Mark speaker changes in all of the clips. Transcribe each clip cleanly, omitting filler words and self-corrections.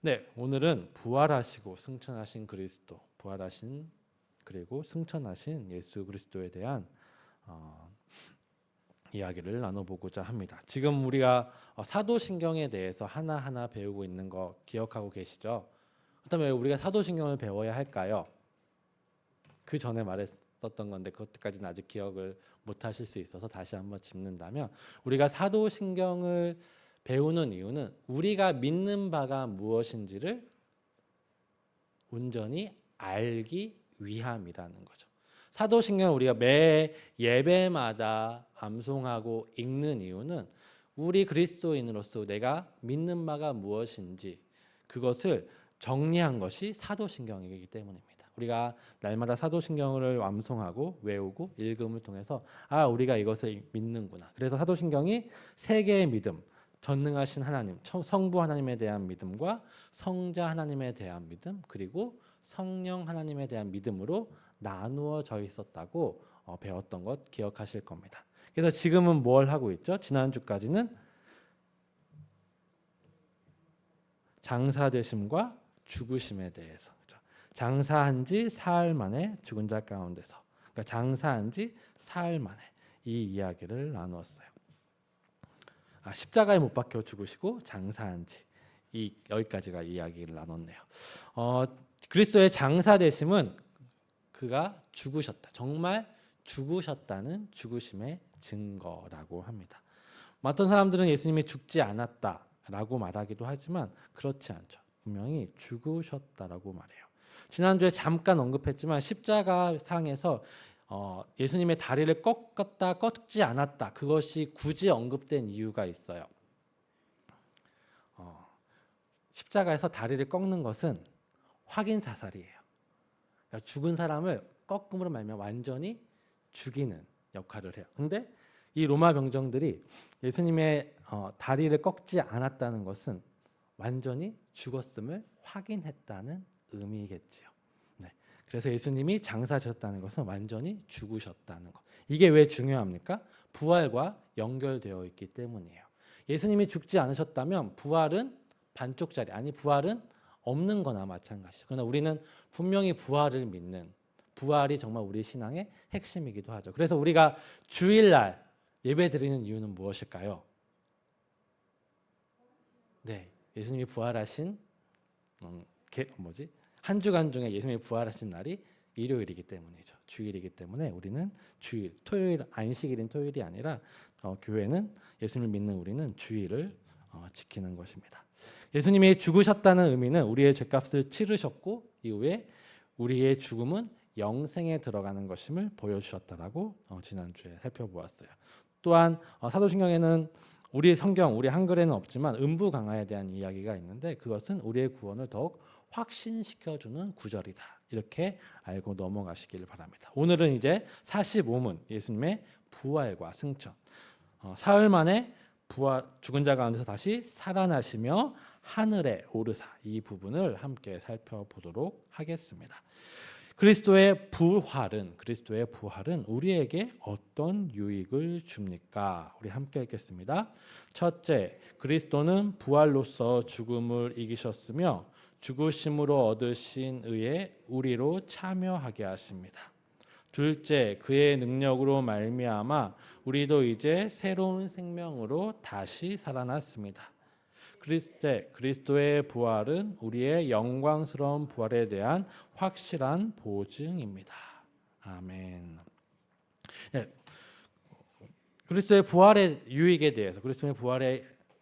Speaker 1: 네, 오늘은 부활하시고 승천하신 그리스도, 부활하신 그리고 승천하신 예수 그리스도에 대한 이야기를 나눠보고자 합니다. 지금 우리가 사도신경에 대해서 하나하나 배우고 있는 거 기억하고 계시죠? 그렇다면 왜 우리가 사도신경을 배워야 할까요? 그 전에 말했었던 건데 그것까지는 아직 기억을 못 하실 수 있어서 다시 한번 짚는다면, 우리가 사도신경을 배우는 이유는 우리가 믿는 바가 무엇인지를 온전히 알기 위함이라는 거죠. 사도신경을 우리가 매 예배마다 암송하고 읽는 이유는 우리 그리스도인으로서 내가 믿는 바가 무엇인지 그것을 정리한 것이 사도신경이기 때문입니다. 우리가 날마다 사도신경을 암송하고 외우고 읽음을 통해서 우리가 이것을 믿는구나. 그래서 사도신경이 세 개의 믿음, 전능하신 하나님, 성부 하나님에 대한 믿음과 성자 하나님에 대한 믿음, 그리고 성령 하나님에 대한 믿음으로 나누어져 있었다고 배웠던 것 기억하실 겁니다. 그래서 지금은 뭘 하고 있죠? 지난주까지는 장사되심과 죽으심에 대해서, 장사한 지 사흘 만에 죽은 자 가운데서, 그러니까 장사한 지 사흘 만에 이 이야기를 나누었어요. 십자가에 못 박혀 죽으시고 장사한 지 여기까지가 이야기를 나눴네요. 그리스도의 장사되심은 그가 죽으셨다, 정말 죽으셨다는 죽으심의 증거라고 합니다. 어떤 사람들은 예수님이 죽지 않았다라고 말하기도 하지만 그렇지 않죠. 분명히 죽으셨다라고 말해요. 지난주에 잠깐 언급했지만 십자가 상에서 예수님의 다리를 꺾었다 꺾지 않았다, 그것이 굳이 언급된 이유가 있어요. 십자가에서 다리를 꺾는 것은 확인 사살이에요. 그러니까 죽은 사람을 꺾음으로 말미암아 완전히 죽이는 역할을 해요. 근데 이 로마 병정들이 예수님의 다리를 꺾지 않았다는 것은 완전히 죽었음을 확인했다는 의미겠지요. 네. 그래서 예수님이 장사하셨다는 것은 완전히 죽으셨다는 것. 이게 왜 중요합니까? 부활과 연결되어 있기 때문이에요. 예수님이 죽지 않으셨다면 부활은 반쪽짜리, 부활은 없는 거나 마찬가지죠. 그러나 우리는 분명히 부활을 믿는, 부활이 정말 우리 신앙의 핵심이기도 하죠. 그래서 우리가 주일날 예배드리는 이유는 무엇일까요? 네, 예수님이 부활하신 한 주간 중에 예수님이 부활하신 날이 일요일이기 때문이죠. 주일이기 때문에 우리는 주일, 토요일, 안식일인 토요일이 아니라 교회는, 예수님을 믿는 우리는 주일을 지키는 것입니다. 예수님이 죽으셨다는 의미는 우리의 죄값을 치르셨고 이후에 우리의 죽음은 영생에 들어가는 것임을 보여주셨다라고 지난주에 살펴보았어요. 또한 사도신경에는 우리 성경, 우리 한글에는 없지만 음부강화에 대한 이야기가 있는데 그것은 우리의 구원을 더욱 확신시켜주는 구절이다, 이렇게 알고 넘어가시길 바랍니다. 오늘은 이제 45문, 예수님의 부활과 승천, 사흘 만에 죽은 자 가운데서 다시 살아나시며 하늘에 오르사, 이 부분을 함께 살펴보도록 하겠습니다. 그리스도의 부활은 우리에게 어떤 유익을 줍니까? 우리 함께 읽겠습니다. 첫째, 그리스도는 부활로서 죽음을 이기셨으며 죽으심으로 얻으신 의에 우리로 참여하게 하십니다. 둘째, 그의 능력으로 말미암아 우리도 이제 새로운 생명으로 다시 살아났습니다. 그리스도의 부활은 우리의 영광스러운 부활에 대한 확실한 보증입니다. 아멘. 네, 그리스도의 부활의 유익에 대해서, 그리스도의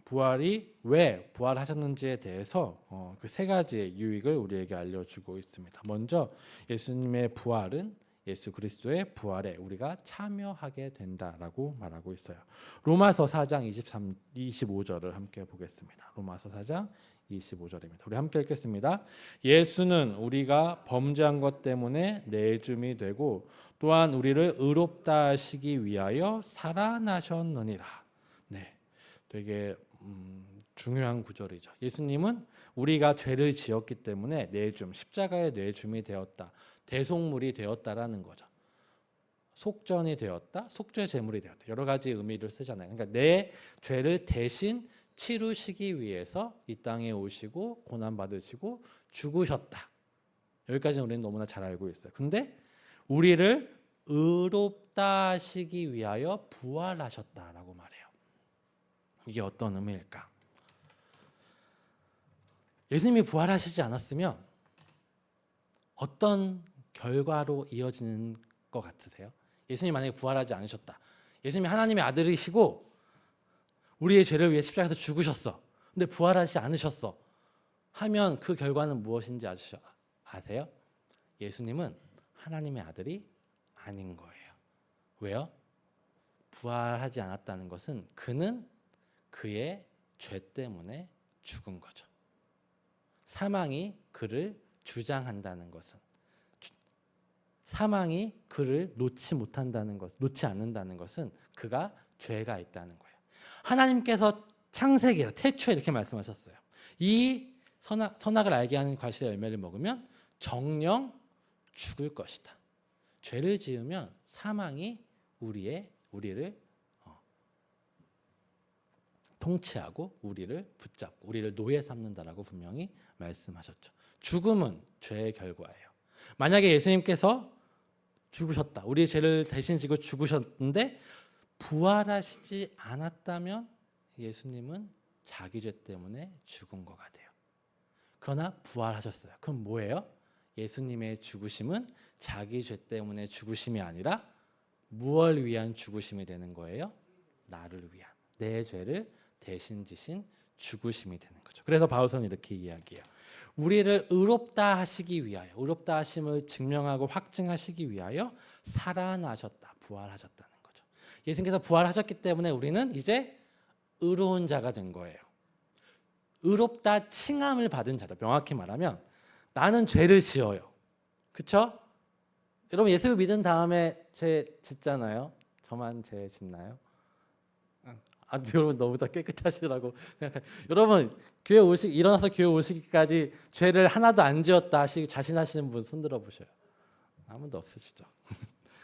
Speaker 1: 부활이 왜 부활하셨는지에 대해서 그 세 가지의 유익을 우리에게 알려주고 있습니다. 먼저 예수님의 부활은 예수 그리스도의 부활에 우리가 참여하게 된다라고 말하고 있어요. 로마서 4장 25절을 함께 보겠습니다. 로마서 4장 25절입니다. 우리 함께 읽겠습니다. 예수는 우리가 범죄한 것 때문에 내줌이 되고 또한 우리를 의롭다 하시기 위하여 살아나셨느니라. 네, 되게 중요한 구절이죠. 예수님은 우리가 죄를 지었기 때문에 내줌, 십자가의 내줌이 되었다, 대속물이 되었다라는 거죠. 속전이 되었다, 속죄 제물이 되었다, 여러 가지 의미를 쓰잖아요. 그러니까 내 죄를 대신 치루시기 위해서 이 땅에 오시고 고난 받으시고 죽으셨다. 여기까지는 우리는 너무나 잘 알고 있어요. 근데 우리를 의롭다 하시기 위하여 부활하셨다라고 말해요. 이게 어떤 의미일까? 예수님이 부활하시지 않았으면 어떤 결과로 이어지는 것 같으세요? 예수님이 만약에 부활하지 않으셨다. 예수님이 하나님의 아들이시고 우리의 죄를 위해 십자가에서 죽으셨어. 근데 부활하지 않으셨어. 하면 그 결과는 무엇인지 아세요? 예수님은 하나님의 아들이 아닌 거예요. 왜요? 부활하지 않았다는 것은 그는 그의 죄 때문에 죽은 거죠. 사망이 그를 주장한다는 것은, 사망이 그를 놓지 않는다는 것은 그가 죄가 있다는 거예요. 하나님께서 창세기에서 태초에 이렇게 말씀하셨어요. 이 선악을 알게 하는 과실의 열매를 먹으면 정령 죽을 것이다. 죄를 지으면 사망이 우리를 통치하고 우리를 붙잡고 우리를 노예 삼는다라고 분명히 말씀하셨죠. 죽음은 죄의 결과예요. 만약에 예수님께서 죽으셨다. 우리의 죄를 대신 지고 죽으셨는데 부활하시지 않았다면 예수님은 자기 죄 때문에 죽은 거가 돼요. 그러나 부활하셨어요. 그럼 뭐예요? 예수님의 죽으심은 자기 죄 때문에 죽으심이 아니라 무엇을 위한 죽으심이 되는 거예요? 나를 위한, 내 죄를 대신 지신 죽으심이 되는 거죠. 그래서 바울은 이렇게 이야기해요. 우리를 의롭다 하시기 위하여, 의롭다 하심을 증명하고 확증하시기 위하여 살아나셨다, 부활하셨다는 거죠. 예수님께서 부활하셨기 때문에 우리는 이제 의로운 자가 된 거예요. 의롭다 칭함을 받은 자다. 명확히 말하면 나는 죄를 지어요. 그렇죠? 여러분 예수 믿은 다음에 죄 짓잖아요. 저만 죄 짓나요? 여러분 너무 다 깨끗하시라고 생각해요. 여러분 교회 일어나서 교회 오시기까지 죄를 하나도 안 지었다 자신하시는 분 손들어 보셔요. 아무도 없으시죠?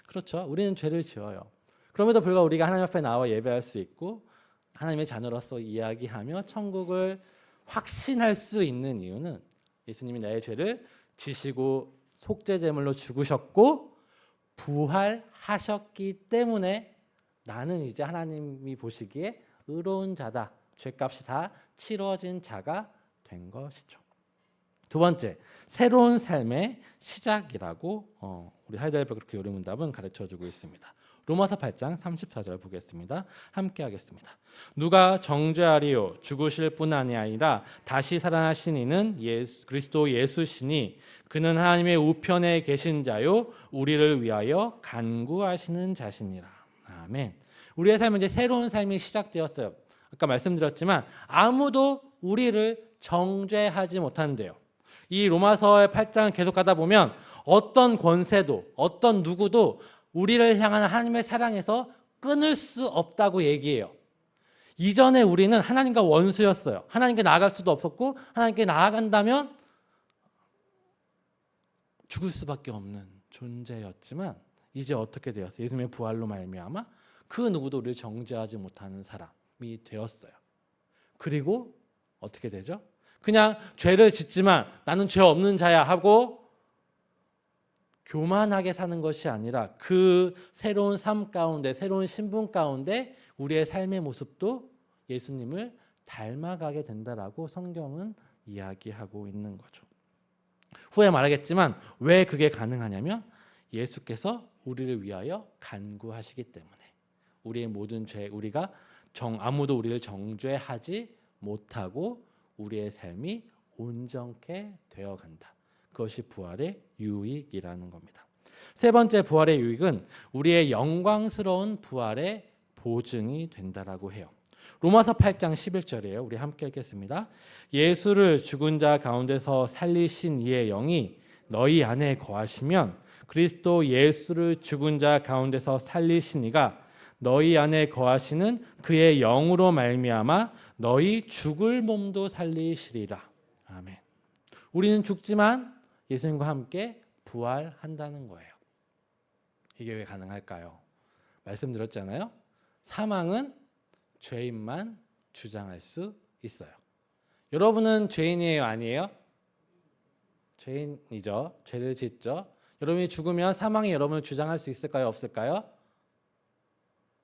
Speaker 1: 그렇죠. 우리는 죄를 지어요. 그럼에도 불구하고 우리가 하나님 앞에 나와 예배할 수 있고 하나님의 자녀로서 이야기하며 천국을 확신할 수 있는 이유는 예수님이 나의 죄를 지시고 속죄 제물로 죽으셨고 부활하셨기 때문에 나는 이제 하나님이 보시기에 의로운 자다. 죄값이 다 치러진 자가 된 것이죠. 두 번째, 새로운 삶의 시작이라고 우리 하이델베르크 그렇게 요리문답은 가르쳐주고 있습니다. 로마서 8장 34절 보겠습니다. 함께 하겠습니다. 누가 정죄하리요 죽으실 뿐 아니라 다시 살아나신 이는 그리스도 예수시니 그는 하나님의 우편에 계신 자요 우리를 위하여 간구하시는 자시니라. 아멘. 우리의 삶은 이제 새로운 삶이 시작되었어요. 아까 말씀드렸지만 아무도 우리를 정죄하지 못한대요. 이 로마서의 8장 계속 가다 보면 어떤 권세도 어떤 누구도 우리를 향한 하나님의 사랑에서 끊을 수 없다고 얘기해요. 이전에 우리는 하나님과 원수였어요. 하나님께 나아갈 수도 없었고 하나님께 나아간다면 죽을 수밖에 없는 존재였지만 이제 어떻게 되었어요? 예수님의 부활로 말미암아 그 누구도 우리를 정죄하지 못하는 사람이 되었어요. 그리고 어떻게 되죠? 그냥 죄를 짓지만 나는 죄 없는 자야 하고 교만하게 사는 것이 아니라 그 새로운 삶 가운데 새로운 신분 가운데 우리의 삶의 모습도 예수님을 닮아가게 된다라고 성경은 이야기하고 있는 거죠. 후에 말하겠지만 왜 그게 가능하냐면 예수께서 우리를 위하여 간구하시기 때문에 우리의 모든 죄 우리가 아무도 우리를 정죄하지 못하고 우리의 삶이 온전케 되어간다. 그것이 부활의 유익이라는 겁니다. 세 번째 부활의 유익은 우리의 영광스러운 부활의 보증이 된다라고 해요. 로마서 8장 11절이에요. 우리 함께 읽겠습니다. 예수를 죽은 자 가운데서 살리신 이의 영이 너희 안에 거하시면 그리스도 예수를 죽은 자 가운데서 살리신 이가 너희 안에 거하시는 그의 영으로 말미암아 너희 죽을 몸도 살리시리라. 아멘. 우리는 죽지만 예수님과 함께 부활한다는 거예요. 이게 왜 가능할까요? 말씀드렸잖아요. 사망은 죄인만 주장할 수 있어요. 여러분은 죄인이에요, 아니에요? 죄인이죠. 죄를 짓죠. 여러분이 죽으면 사망이 여러분을 주장할 수 있을까요, 없을까요?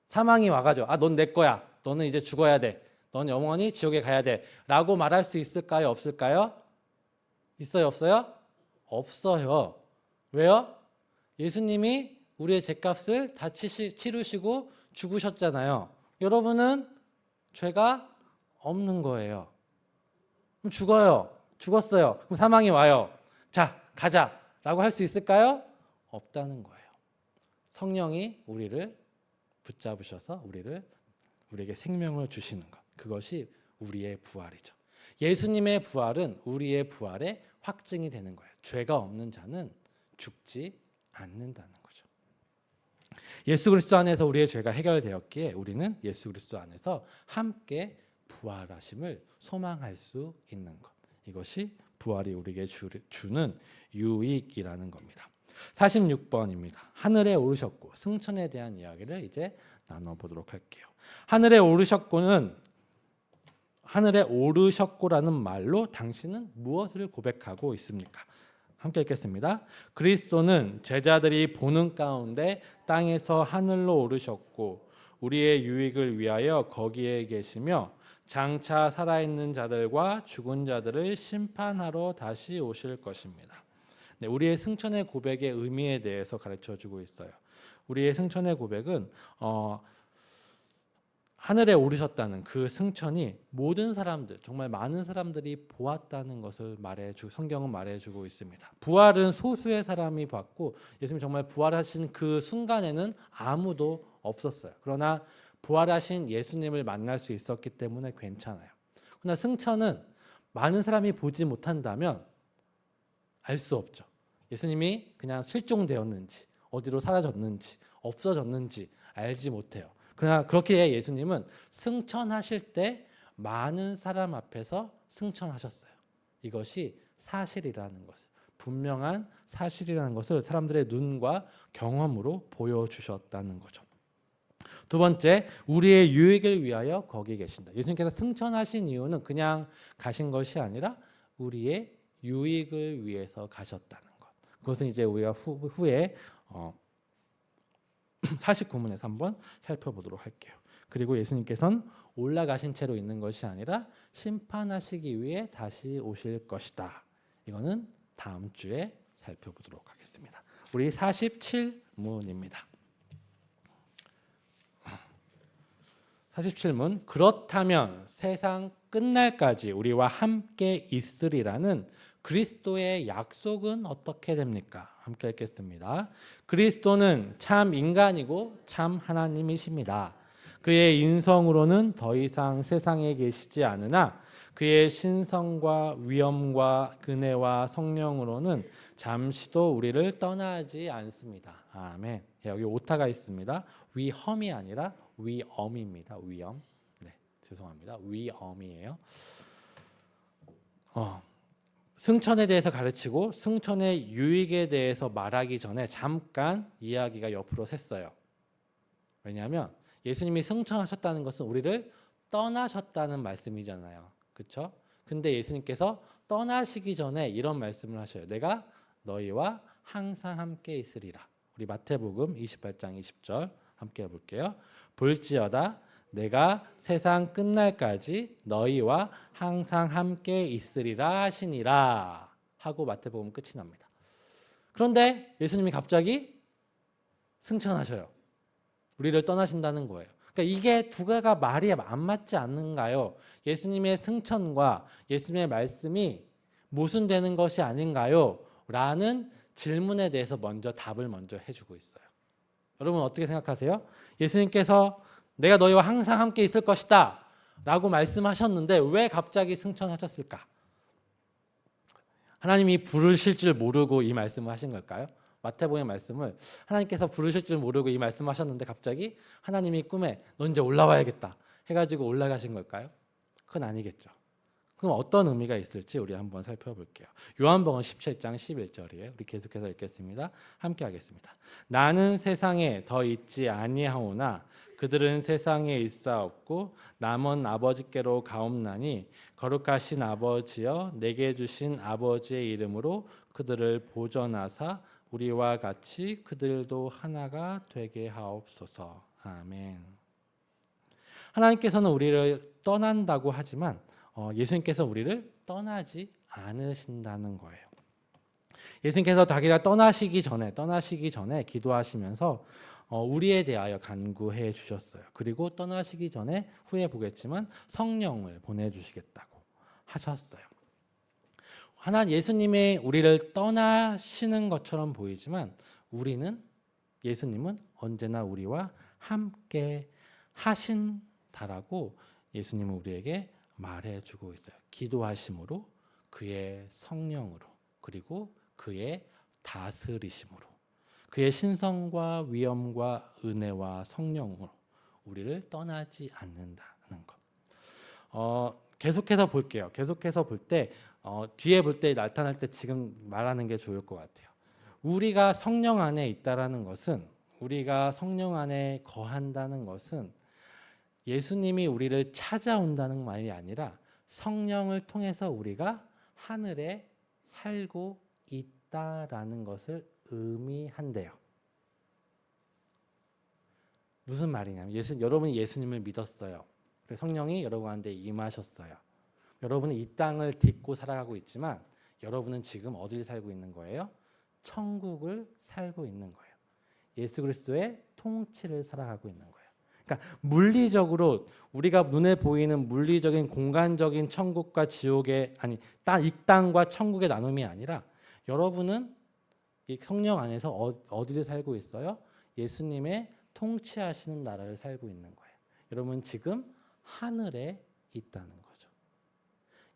Speaker 1: 사망이 와가지고 넌 내 거야. 너는 이제 죽어야 돼. 넌 영원히 지옥에 가야 돼. 라고 말할 수 있을까요, 없을까요? 있어요, 없어요? 없어요. 왜요? 예수님이 우리의 죄값을 다 치르시고 죽으셨잖아요. 여러분은 죄가 없는 거예요. 그럼 죽어요. 죽었어요. 그럼 사망이 와요. 자, 가자. 라고 할 수 있을까요? 없다는 거예요. 성령이 우리를 붙잡으셔서 우리에게 생명을 주시는 것. 그것이 우리의 부활이죠. 예수님의 부활은 우리의 부활의 확증이 되는 거예요. 죄가 없는 자는 죽지 않는다는 거죠. 예수 그리스도 안에서 우리의 죄가 해결되었기에 우리는 예수 그리스도 안에서 함께 부활하심을 소망할 수 있는 것. 이것이 부활이 우리에게 주는 유익이라는 겁니다. 46번입니다. 하늘에 오르셨고 승천에 대한 이야기를 이제 나눠보도록 할게요. 하늘에 오르셨고라는 말로 당신은 무엇을 고백하고 있습니까? 함께 읽겠습니다. 그리스도는 제자들이 보는 가운데 땅에서 하늘로 오르셨고 우리의 유익을 위하여 거기에 계시며 장차 살아있는 자들과 죽은 자들을 심판하러 다시 오실 것입니다. 네, 우리의 승천의 고백의 의미에 대해서 가르쳐주고 있어요. 우리의 승천의 고백은 하늘에 오르셨다는 그 승천이 모든 사람들, 정말 많은 사람들이 보았다는 것을 성경은 말해주고 있습니다. 부활은 소수의 사람이 봤고 예수님이 정말 부활하신 그 순간에는 아무도 없었어요. 그러나 부활하신 예수님을 만날 수 있었기 때문에 괜찮아요. 그러나 승천은 많은 사람이 보지 못한다면 알 수 없죠. 예수님이 그냥 실종되었는지 어디로 사라졌는지 없어졌는지 알지 못해요. 그러나 그렇게 예수님은 승천하실 때 많은 사람 앞에서 승천하셨어요. 이것이 사실이라는 것을, 분명한 사실이라는 것을 사람들의 눈과 경험으로 보여주셨다는 거죠. 두 번째, 우리의 유익을 위하여 거기 계신다. 예수님께서 승천하신 이유는 그냥 가신 것이 아니라 우리의 유익을 위해서 가셨다는 것. 그것은 이제 우리가 후에 49문에서 한번 살펴보도록 할게요. 그리고 예수님께서는 올라가신 채로 있는 것이 아니라 심판하시기 위해 다시 오실 것이다. 이거는 다음 주에 살펴보도록 하겠습니다. 우리 47문입니다. 47문. 그렇다면 세상 끝날까지 우리와 함께 있으리라는 그리스도의 약속은 어떻게 됩니까? 함께 읽겠습니다. 그리스도는 참 인간이고 참 하나님이십니다. 그의 인성으로는 더 이상 세상에 계시지 않으나 그의 신성과 위엄과 은혜와 성령으로는 잠시도 우리를 떠나지 않습니다. 아멘. 여기 오타가 있습니다. 위험이 아니라 위엄입니다. 위엄. 네, 죄송합니다. 위엄이에요. 승천에 대해서 가르치고 승천의 유익에 대해서 말하기 전에 잠깐 이야기가 옆으로 샜어요. 왜냐하면 예수님이 승천하셨다는 것은 우리를 떠나셨다는 말씀이잖아요. 그렇죠? 근데 예수님께서 떠나시기 전에 이런 말씀을 하셔요. 내가 너희와 항상 함께 있으리라. 우리 마태복음 28장 20절 함께 볼게요. 볼지어다 내가 세상 끝날까지 너희와 항상 함께 있으리라 하시니라 하고 마태복음 끝이 납니다. 그런데 예수님이 갑자기 승천하셔요. 우리를 떠나신다는 거예요. 그러니까 이게 두 개가 말이 안 맞지 않는가요? 예수님의 승천과 예수님의 말씀이 모순되는 것이 아닌가요? 라는 질문에 대해서 답을 먼저 해주고 있어요. 여러분 어떻게 생각하세요? 예수님께서 내가 너희와 항상 함께 있을 것이다 라고 말씀하셨는데 왜 갑자기 승천하셨을까? 하나님이 부르실 줄 모르고 이 말씀을 하신 걸까요? 마태복음의 말씀을 하나님께서 부르실 줄 모르고 이 말씀하셨는데 갑자기 하나님이 꿈에 너 이제 올라와야겠다 해가지고 올라가신 걸까요? 그건 아니겠죠. 그럼 어떤 의미가 있을지 우리 한번 살펴볼게요. 요한복음 17장 11절이에요. 우리 계속해서 읽겠습니다. 함께 하겠습니다. 나는 세상에 더 있지 아니하오나 그들은 세상에 있사옵고 남은 아버지께로 가옵나니 거룩하신 아버지여 내게 주신 아버지의 이름으로 그들을 보전하사 우리와 같이 그들도 하나가 되게 하옵소서. 아멘. 하나님께서는 우리를 떠난다고 하지만 예수님께서 우리를 떠나지 않으신다는 거예요. 예수님께서 자기가 떠나시기 전에 기도하시면서 우리에 대하여 간구해 주셨어요. 그리고 떠나시기 전에 후에 보겠지만 성령을 보내주시겠다고 하셨어요. 예수님의 우리를 떠나시는 것처럼 보이지만 예수님은 언제나 우리와 함께 하신다라고 예수님은 우리에게 말해주고 있어요. 기도하심으로, 그의 성령으로, 그리고 그의 다스리심으로, 그의 신성과 위엄과 은혜와 성령으로 우리를 떠나지 않는다는 것. 계속해서 볼게요. 계속해서 볼 때 뒤에 볼 때 나타날 때 지금 말하는 게 좋을 것 같아요. 우리가 성령 안에 있다라는 것은, 우리가 성령 안에 거한다는 것은 예수님이 우리를 찾아온다는 말이 아니라 성령을 통해서 우리가 하늘에 살고 있다라는 것을 의미한대요. 무슨 말이냐면 여러분이 예수님을 믿었어요. 성령이 여러분한테 임하셨어요. 여러분은 이 땅을 딛고 살아가고 있지만 여러분은 지금 어디를 살고 있는 거예요? 천국을 살고 있는 거예요. 예수 그리스도의 통치를 살아가고 있는 거예요. 그러니까 물리적으로 우리가 눈에 보이는 물리적인 공간적인 천국과 지옥의 이 땅과 천국의 나눔이 아니라 여러분은 이 성령 안에서 어디를 살고 있어요? 예수님의 통치하시는 나라를 살고 있는 거예요. 여러분 지금 하늘에 있다는 거죠.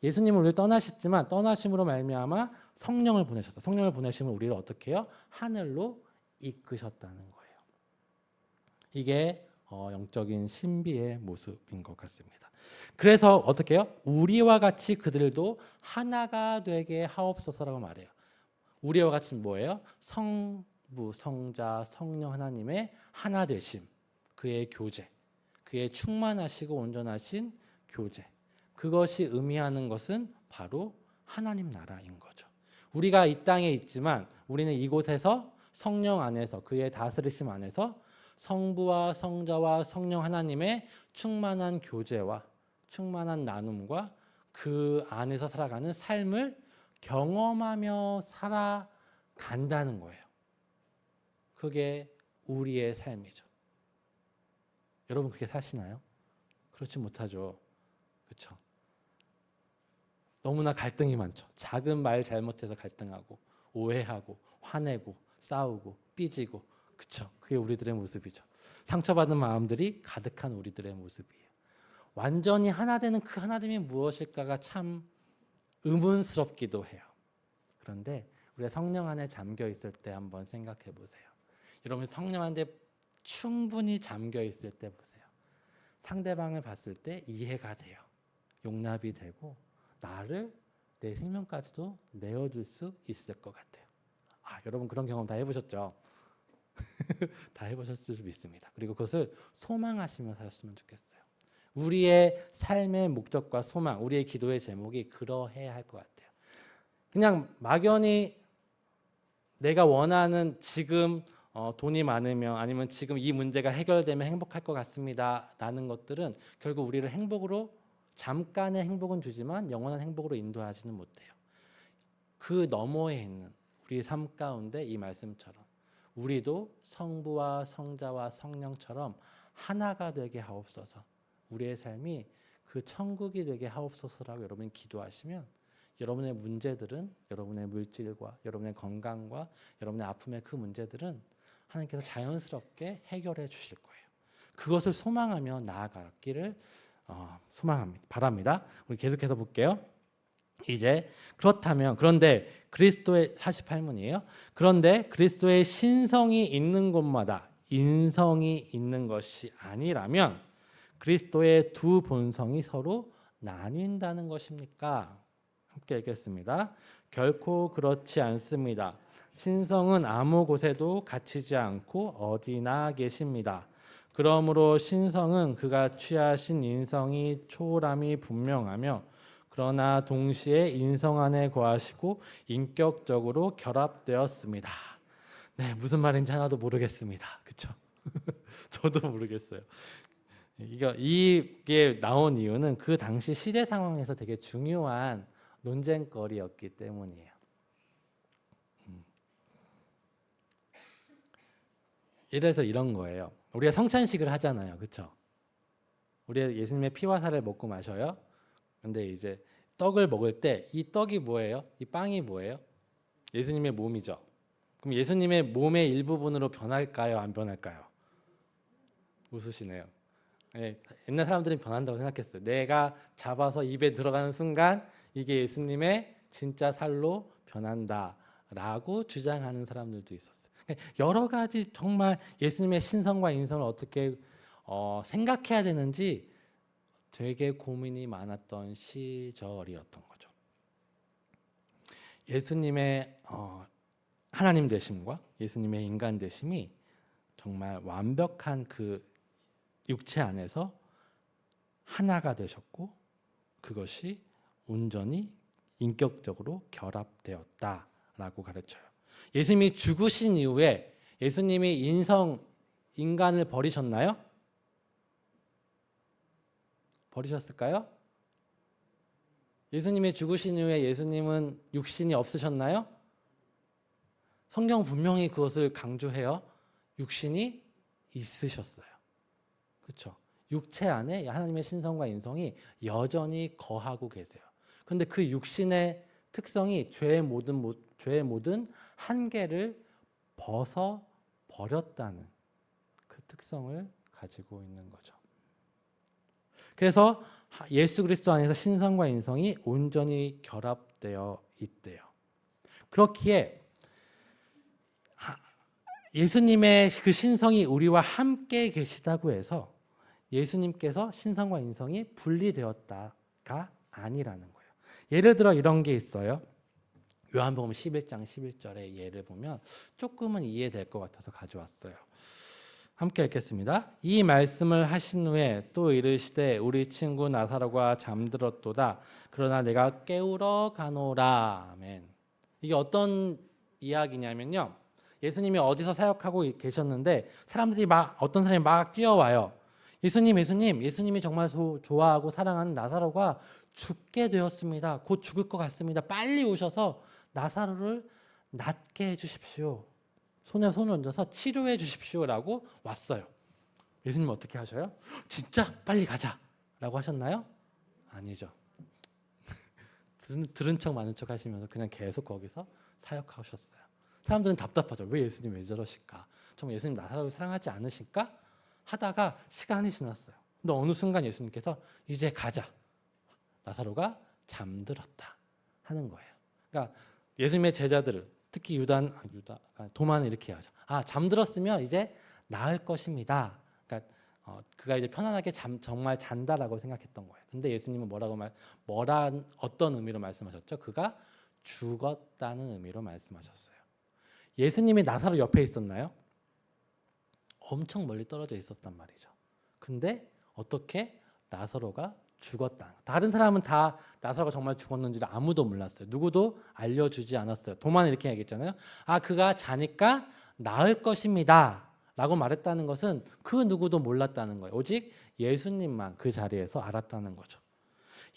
Speaker 1: 예수님은 우리를 떠나셨지만 떠나심으로 말미암아 성령을 보내셨어요. 성령을 보내시면 우리를 어떻게 해요? 하늘로 이끄셨다는 거예요. 이게 영적인 신비의 모습인 것 같습니다. 그래서 어떻게 해요? 우리와 같이 그들도 하나가 되게 하옵소서라고 말해요. 우리와 같이 뭐예요? 성부, 성자, 성령 하나님의 하나 되심, 그의 교제, 그의 충만하시고 온전하신 교제, 그것이 의미하는 것은 바로 하나님 나라인 거죠. 우리가 이 땅에 있지만 우리는 이곳에서 성령 안에서, 그의 다스리심 안에서 성부와 성자와 성령 하나님의 충만한 교제와 충만한 나눔과 그 안에서 살아가는 삶을 경험하며 살아간다는 거예요. 그게 우리의 삶이죠. 여러분 그렇게 사시나요? 그렇지 못하죠. 그렇죠? 너무나 갈등이 많죠. 작은 말 잘못해서 갈등하고 오해하고 화내고 싸우고 삐지고, 그렇죠? 그게 우리들의 모습이죠. 상처받은 마음들이 가득한 우리들의 모습이에요. 완전히 하나 되는 그 하나됨이 무엇일까가 참 의문스럽기도 해요. 그런데 우리가 성령 안에 잠겨 있을 때 한번 생각해 보세요. 여러분 성령 안에 충분히 잠겨 있을 때 보세요. 상대방을 봤을 때 이해가 돼요. 용납이 되고 나를, 내 생명까지도 내어줄 수 있을 것 같아요. 여러분 그런 경험 다 해보셨죠? 다 해보셨을 수 있습니다. 그리고 그것을 소망하시며 사셨으면 좋겠어요. 우리의 삶의 목적과 소망, 우리의 기도의 제목이 그러해야 할 것 같아요. 그냥 막연히 내가 원하는 지금 돈이 많으면, 아니면 지금 이 문제가 해결되면 행복할 것 같습니다 라는 것들은 결국 우리를 행복으로, 잠깐의 행복은 주지만 영원한 행복으로 인도하지는 못해요. 그 너머에 있는 우리의 삶 가운데 이 말씀처럼 우리도 성부와 성자와 성령처럼 하나가 되게 하옵소서, 우리의 삶이 그 천국이 되게 하옵소서라고 여러분이 기도하시면 여러분의 문제들은, 여러분의 물질과 여러분의 건강과 여러분의 아픔의 그 문제들은 하나님께서 자연스럽게 해결해 주실 거예요. 그것을 소망하며 나아가기를 바랍니다. 우리 계속해서 볼게요. 이제 그런데 그리스도의 48문이에요. 그런데 그리스도의 신성이 있는 곳마다 인성이 있는 것이 아니라면 그리스도의 두 본성이 서로 나뉜다는 것입니까? 함께 읽겠습니다. 결코 그렇지 않습니다. 신성은 아무 곳에도 갇히지 않고 어디나 계십니다. 그러므로 신성은 그가 취하신 인성이 초월함이 분명하며 그러나 동시에 인성 안에 거하시고 인격적으로 결합되었습니다. 네, 무슨 말인지 하나도 모르겠습니다. 그렇죠? 저도 모르겠어요. 이게 나온 이유는 그 당시 시대 상황에서 되게 중요한 논쟁거리였기 때문이에요. 이래서 이런 거예요. 우리가 성찬식을 하잖아요, 그렇죠? 우리가 예수님의 피와 살을 먹고 마셔요. 근데 이제 떡을 먹을 때 이 떡이 뭐예요? 이 빵이 뭐예요? 예수님의 몸이죠. 그럼 예수님의 몸의 일부분으로 변할까요? 안 변할까요? 웃으시네요. 네, 옛날 사람들은 변한다고 생각했어요. 내가 잡아서 입에 들어가는 순간 이게 예수님의 진짜 살로 변한다라고 주장하는 사람들도 있었어요. 여러 가지 정말 예수님의 신성과 인성을 어떻게 생각해야 되는지 되게 고민이 많았던 시절이었던 거죠. 예수님의 하나님 되심과 예수님의 인간 되심이 정말 완벽한 그 육체 안에서 하나가 되셨고 그것이 온전히 인격적으로 결합되었다라고 가르쳐요. 예수님이 죽으신 이후에 예수님이 인간을 버리셨나요? 버리셨을까요? 예수님이 죽으신 이후에 예수님은 육신이 없으셨나요? 성경 분명히 그것을 강조해요. 육신이 있으셨어요. 그렇죠? 육체 안에 하나님의 신성과 인성이 여전히 거하고 계세요. 그런데 그 육신의 특성이 죄의 모든 한계를 벗어 버렸다는 그 특성을 가지고 있는 거죠. 그래서 예수 그리스도 안에서 신성과 인성이 온전히 결합되어 있대요. 그렇기에 예수님의 그 신성이 우리와 함께 계시다고 해서 예수님께서 신성과 인성이 분리되었다가 아니라는 거예요. 예를 들어 이런 게 있어요. 요한복음 11장 11절의 예를 보면 조금은 이해될 것 같아서 가져왔어요. 함께 읽겠습니다. 이 말씀을 하신 후에 또 이르시되 우리 친구 나사로가 잠들었도다. 그러나 내가 깨우러 가노라. 아멘. 이게 어떤 이야기냐면요. 예수님이 어디서 사역하고 계셨는데 사람들이 어떤 사람이 막 뛰어와요. 예수님이 정말 좋아하고 사랑하는 나사로가 죽게 되었습니다. 곧 죽을 것 같습니다. 빨리 오셔서 나사로를 낫게 해주십시오. 손에 손을 얹어서 치료해 주십시오라고 왔어요. 예수님 어떻게 하셔요? 진짜 빨리 가자라고 하셨나요? 아니죠. 들은 척 많은 척 하시면서 그냥 계속 거기서 사역하셨어요. 사람들은 답답하죠. 왜 예수님 왜 저러실까? 정말 예수님 나사로를 사랑하지 않으실까? 하다가 시간이 지났어요. 근데 어느 순간 예수님께서 이제 가자. 나사로가 잠들었다 하는 거예요. 그러니까 예수님의 제자들을 특히 도마는 이렇게 하죠. 잠들었으면 이제 나을 것입니다. 그러니까 그가 이제 편안하게 정말 잔다라고 생각했던 거예요. 근데 예수님은 어떤 의미로 말씀하셨죠? 그가 죽었다는 의미로 말씀하셨어요. 예수님이 나사로 옆에 있었나요? 엄청 멀리 떨어져 있었단 말이죠. 근데 어떻게 나사로가 죽었다. 다른 사람은 다 나사로가 정말 죽었는지를 아무도 몰랐어요. 누구도 알려주지 않았어요. 도마는 이렇게 얘기했잖아요. 그가 자니까 나을 것입니다. 라고 말했다는 것은 그 누구도 몰랐다는 거예요. 오직 예수님만 그 자리에서 알았다는 거죠.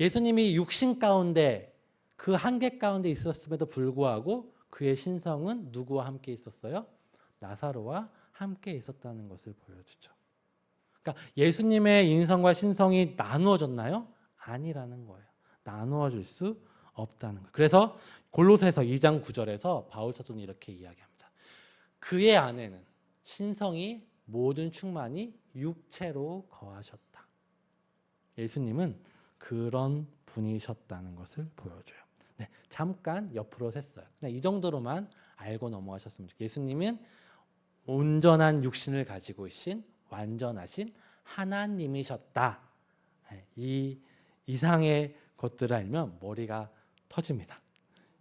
Speaker 1: 예수님이 육신 가운데 그 한계 가운데 있었음에도 불구하고 그의 신성은 누구와 함께 있었어요? 나사로와 함께 있었다는 것을 보여주죠. 그러니까 예수님의 인성과 신성이 나누어졌나요? 아니라는 거예요. 나누어질 수 없다는 거예요. 그래서 골로새서 2장 9절에서 바울 사도는 이렇게 이야기합니다. 그의 안에는 신성이 모든 충만이 육체로 거하셨다. 예수님은 그런 분이셨다는 것을 보여줘요. 네, 잠깐 옆으로 샜어요. 그냥 이 정도로만 알고 넘어가셨으면 좋겠어요. 예수님은 온전한 육신을 가지고 계신 완전하신 하나님이셨다. 이 이상의 것들을 알면 머리가 터집니다.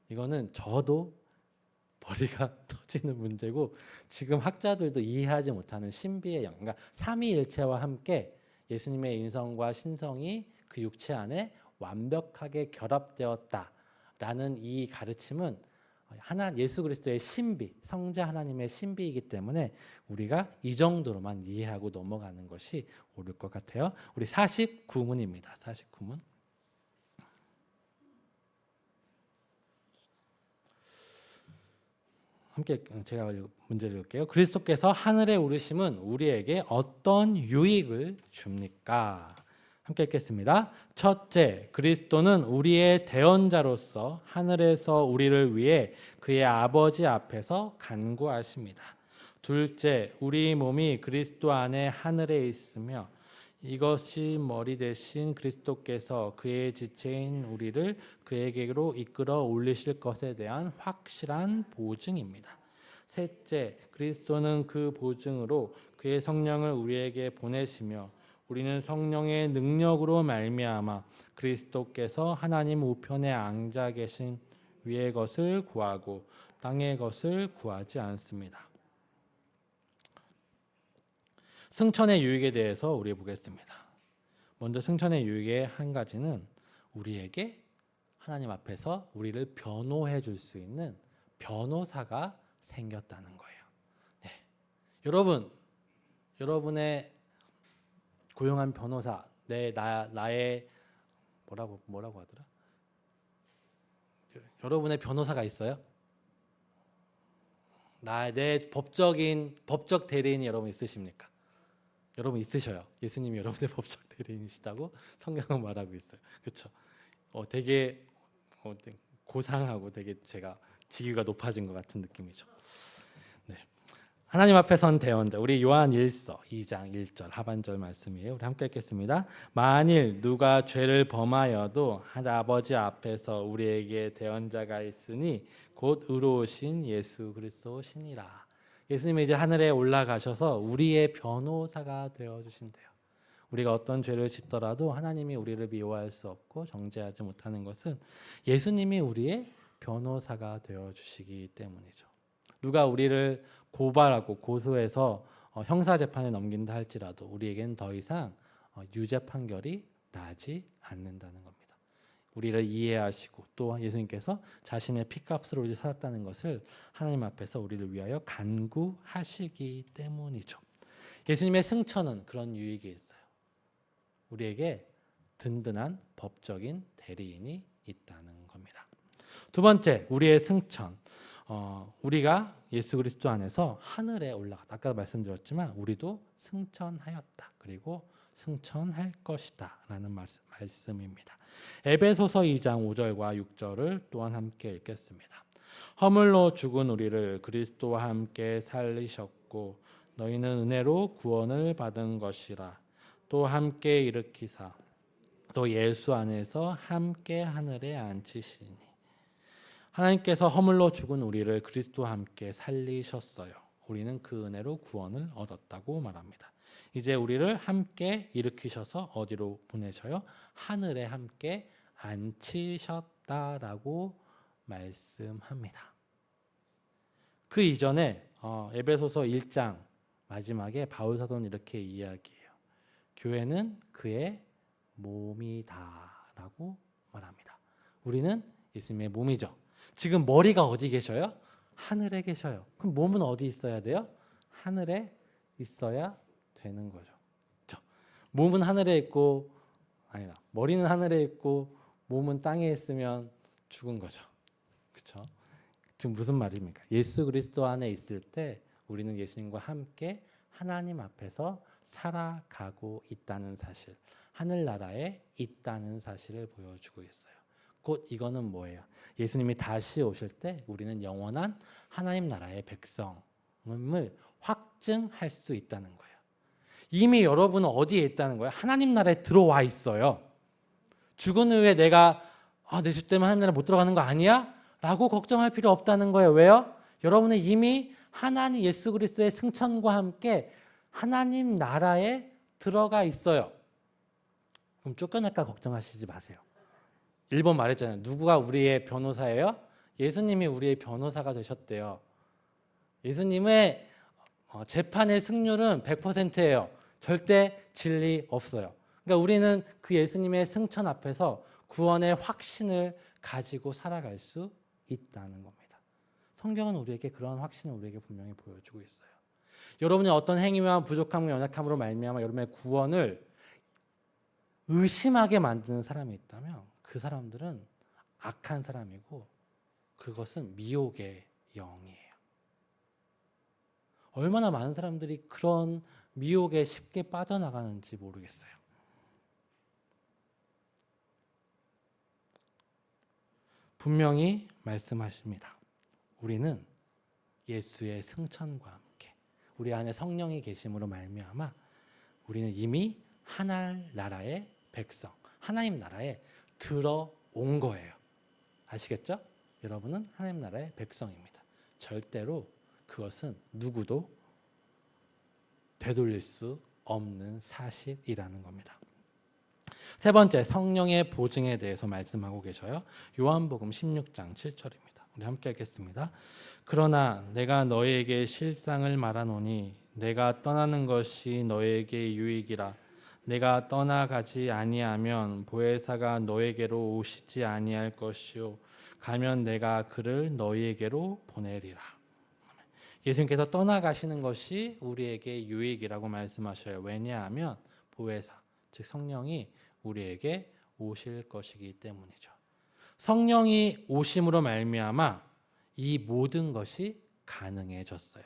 Speaker 1: 이거는 저도 머리가 터지는 문제고 지금 학자들도 이해하지 못하는 신비의 영, 그러니까 삼위일체와 함께 예수님의 인성과 신성이 그 육체 안에 완벽하게 결합되었다라는 이 가르침은 예수 그리스도의 신비, 성자 하나님의 신비이기 때문에 우리가 이 정도로만 이해하고 넘어가는 것이 옳을 것 같아요. 우리 49문입니다. 49문. 함께 제가 문제를 읽을게요. 그리스도께서 하늘에 오르심은 우리에게 어떤 유익을 줍니까? 함께 읽겠습니다. 첫째, 그리스도는 우리의 대언자로서 하늘에서 우리를 위해 그의 아버지 앞에서 간구하십니다. 둘째, 우리 몸이 그리스도 안에 하늘에 있으며 이것이 머리 대신 그리스도께서 그의 지체인 우리를 그에게로 이끌어 올리실 것에 대한 확실한 보증입니다. 셋째, 그리스도는 그 보증으로 그의 성령을 우리에게 보내시며 우리는 성령의 능력으로 말미암아 그리스도께서 하나님 우편에 앉아 계신 위의 것을 구하고 땅의 것을 구하지 않습니다. 승천의 유익에 대해서 우리 보겠습니다. 먼저 승천의 유익의 한 가지는 우리에게 하나님 앞에서 우리를 변호해 줄 수 있는 변호사가 생겼다는 거예요. 네. 여러분의 고용한 변호사, 나의 뭐라고 하더라? 여러분의 변호사가 있어요? 내 법적 대리인이 여러분 있으십니까? 여러분 있으셔요. 예수님이 여러분의 법적 대리인이시다고 성경은 말하고 있어요. 그렇죠? 되게 고상하고 되게 제가 직위가 높아진 것 같은 느낌이죠. 네. 하나님 앞에 선 대언자, 우리 요한 1서 2장 1절 하반절 말씀이에요. 우리 함께 읽겠습니다. 만일 누가 죄를 범하여도 아버지 앞에서 우리에게 대언자가 있으니 곧 의로우신 예수 그리스도시니라. 예수님이 이제 하늘에 올라가셔서 우리의 변호사가 되어주신대요. 우리가 어떤 죄를 짓더라도 하나님이 우리를 미워할 수 없고 정죄하지 못하는 것은 예수님이 우리의 변호사가 되어주시기 때문이죠. 누가 우리를 고발하고 고소해서 형사재판에 넘긴다 할지라도 우리에겐 더 이상 유죄 판결이 나지 않는다는 겁니다. 우리를 이해하시고 또 예수님께서 자신의 피값으로 우리를 살았다는 것을 하나님 앞에서 우리를 위하여 간구하시기 때문이죠. 예수님의 승천은 그런 유익이 있어요. 우리에게 든든한 법적인 대리인이 있다는 겁니다. 두 번째, 우리의 승천. 우리가 예수 그리스도 안에서 하늘에 올라갔다. 아까 말씀드렸지만 우리도 승천하였다. 그리고 승천할 것이다 라는 말씀입니다. 에베소서 2장 5절과 6절을 또한 함께 읽겠습니다. 허물로 죽은 우리를 그리스도와 함께 살리셨고 너희는 은혜로 구원을 받은 것이라. 또 함께 일으키사 또 예수 안에서 함께 하늘에 앉히시니. 하나님께서 허물로 죽은 우리를 그리스도와 함께 살리셨어요. 우리는 그 은혜로 구원을 얻었다고 말합니다. 이제 우리를 함께 일으키셔서 어디로 보내셔요? 하늘에 함께 앉히셨다라고 말씀합니다. 그 이전에 에베소서 1장 마지막에 바울 사도는 이렇게 이야기해요. 교회는 그의 몸이다라고 말합니다. 우리는 예수님의 몸이죠. 지금 머리가 어디 계셔요? 하늘에 계셔요. 그럼 몸은 어디 있어야 돼요? 하늘에 있어야 되는 거죠. 그렇죠? 몸은 하늘에 있고 머리는 하늘에 있고 몸은 땅에 있으면 죽은 거죠. 그렇죠? 지금 무슨 말입니까? 예수 그리스도 안에 있을 때 우리는 예수님과 함께 하나님 앞에서 살아가고 있다는 사실, 하늘나라에 있다는 사실을 보여주고 있어요. 곧 이거는 뭐예요? 예수님이 다시 오실 때 우리는 영원한 하나님 나라의 백성임을 확증할 수 있다는 거예요. 이미 여러분은 어디에 있다는 거예요? 하나님 나라에 들어와 있어요. 죽은 후에 내가 내 죄 때문에 하나님 나라에 못 들어가는 거 아니야? 라고 걱정할 필요 없다는 거예요. 왜요? 여러분은 이미 하나님 예수 그리스도의 승천과 함께 하나님 나라에 들어가 있어요. 그럼 쫓겨날까 걱정하시지 마세요. 1번 말했잖아요. 누구가 우리의 변호사예요? 예수님이 우리의 변호사가 되셨대요. 예수님의 재판의 승률은 100%예요. 절대 진리 없어요. 그러니까 우리는 그 예수님의 승천 앞에서 구원의 확신을 가지고 살아갈 수 있다는 겁니다. 성경은 우리에게 그런 확신을 우리에게 분명히 보여주고 있어요. 여러분이 어떤 행위와 부족함과 연약함으로 말미암아 여러분의 구원을 의심하게 만드는 사람이 있다면 그 사람들은 악한 사람이고 그것은 미혹의 영이에요. 얼마나 많은 사람들이 그런 미혹에 쉽게 빠져나가는지 모르겠어요. 분명히 말씀하십니다. 우리는 예수의 승천과 함께 우리 안에 성령이 계심으로 말미암아 우리는 이미 하나님나라의 백성, 하나님 나라에 들어온 거예요. 아시겠죠? 여러분은 하나님 나라의 백성입니다. 절대로 그것은 누구도 되돌릴 수 없는 사실이라는 겁니다. 세 번째, 성령의 보증에 대해서 말씀하고 계셔요. 요한복음 16장 7절입니다. 우리 함께 읽겠습니다. 그러나 내가 너희에게 실상을 말하노니 내가 떠나는 것이 너희에게 유익이라. 내가 떠나가지 아니하면 보혜사가 너희에게로 오시지 아니할 것이요 가면 내가 그를 너희에게로 보내리라. 예수님께서 떠나가시는 것이 우리에게 유익이라고 말씀하셔요. 왜냐하면 보혜사, 즉 성령이 우리에게 오실 것이기 때문이죠. 성령이 오심으로 말미암아 이 모든 것이 가능해졌어요.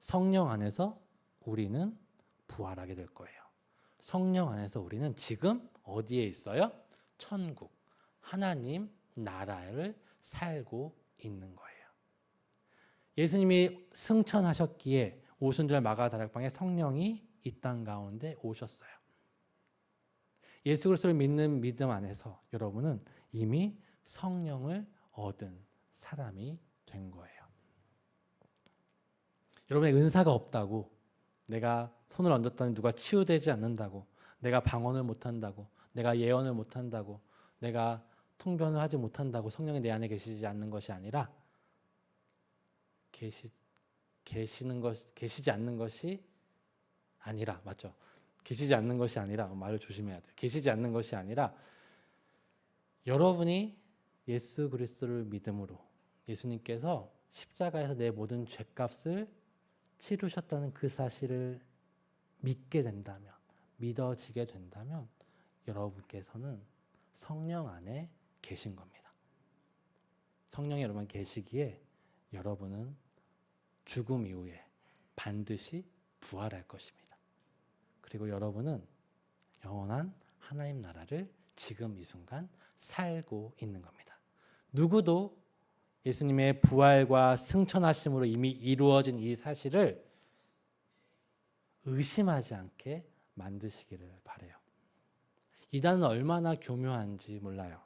Speaker 1: 성령 안에서 우리는 부활하게 될 거예요. 성령 안에서 우리는 지금 어디에 있어요? 천국, 하나님 나라를 살고 있는 거예요. 예수님이 승천하셨기에 오순절 마가다락방에 성령이 이 땅 가운데 오셨어요. 예수 그리스도를 믿는 믿음 안에서 여러분은 이미 성령을 얻은 사람이 된 거예요. 여러분의 은사가 없다고, 내가 손을 얹었더니 누가 치유되지 않는다고, 내가 방언을 못한다고, 내가 예언을 못한다고, 내가 통변을 하지 못한다고 성령이 내 안에 계시지 않는 것이 아니라 계시지 않는 것이 아니라, 맞죠? 계시지 않는 것이 아니라, 말을 조심해야 돼요. 계시지 않는 것이 아니라 여러분이 예수 그리스도를 믿음으로 예수님께서 십자가에서 내 모든 죄값을 치르셨다는 그 사실을 믿게 된다면, 믿어지게 된다면 여러분께서는 성령 안에 계신 겁니다. 성령이 여러분 계시기에 여러분은 죽음 이후에 반드시 부활할 것입니다. 그리고 여러분은 영원한 하나님 나라를 지금 이 순간 살고 있는 겁니다. 누구도 예수님의 부활과 승천하심으로 이미 이루어진 이 사실을 의심하지 않게 만드시기를 바라요. 이단은 얼마나 교묘한지 몰라요.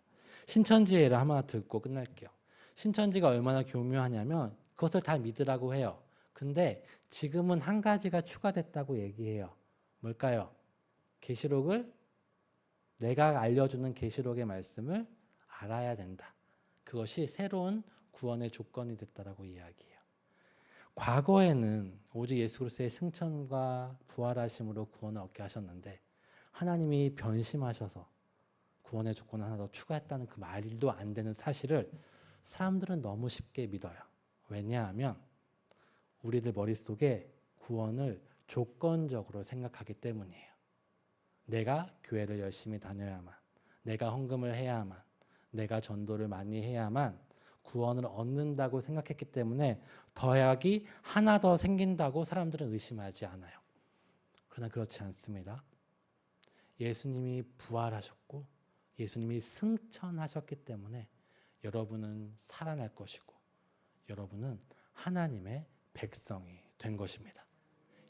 Speaker 1: 신천지의 예를 하나 듣고 끝날게요. 신천지가 얼마나 교묘하냐면 그것을 다 믿으라고 해요. 근데 지금은 한 가지가 추가됐다고 얘기해요. 뭘까요? 계시록을, 내가 알려주는 계시록의 말씀을 알아야 된다. 그것이 새로운 구원의 조건이 됐다라고 이야기해요. 과거에는 오직 예수 그리스도의 승천과 부활하심으로 구원을 얻게 하셨는데 하나님이 변심하셔서 구원의 조건을 하나 더 추가했다는 그 말도 안 되는 사실을 사람들은 너무 쉽게 믿어요. 왜냐하면 우리들 머릿속에 구원을 조건적으로 생각하기 때문이에요. 내가 교회를 열심히 다녀야만, 내가 헌금을 해야만, 내가 전도를 많이 해야만 구원을 얻는다고 생각했기 때문에 더하기 하나 더 생긴다고 사람들은 의심하지 않아요. 그러나 그렇지 않습니다. 예수님이 부활하셨고 예수님이 승천하셨기 때문에 여러분은 살아날 것이고 여러분은 하나님의 백성이 된 것입니다.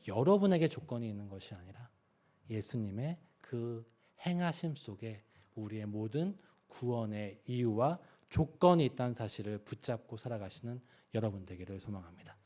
Speaker 1: 여러분에게 조건이 있는 것이 아니라 예수님의 그 행하심 속에 우리의 모든 구원의 이유와 조건이 있다는 사실을 붙잡고 살아가시는 여러분 되기를 소망합니다.